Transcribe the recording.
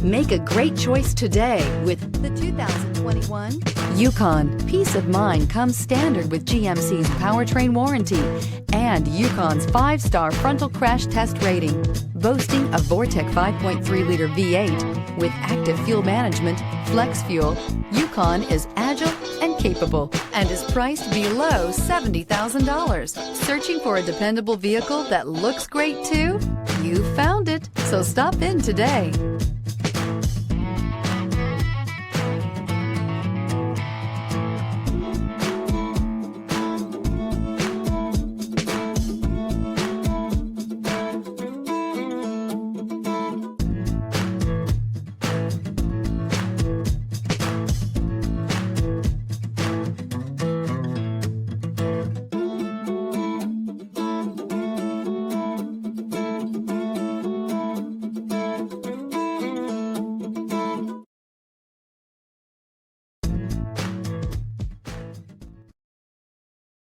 Make a great choice today with the 2021 Yukon. Peace of mind comes standard with GMC's powertrain warranty and Yukon's 5-star frontal crash test rating. Boasting a Vortec 5.3-liter V8 with active fuel management, flex fuel, Yukon is agile and capable and is priced below $70,000. Searching for a dependable vehicle that looks great too? You found it, so stop in today.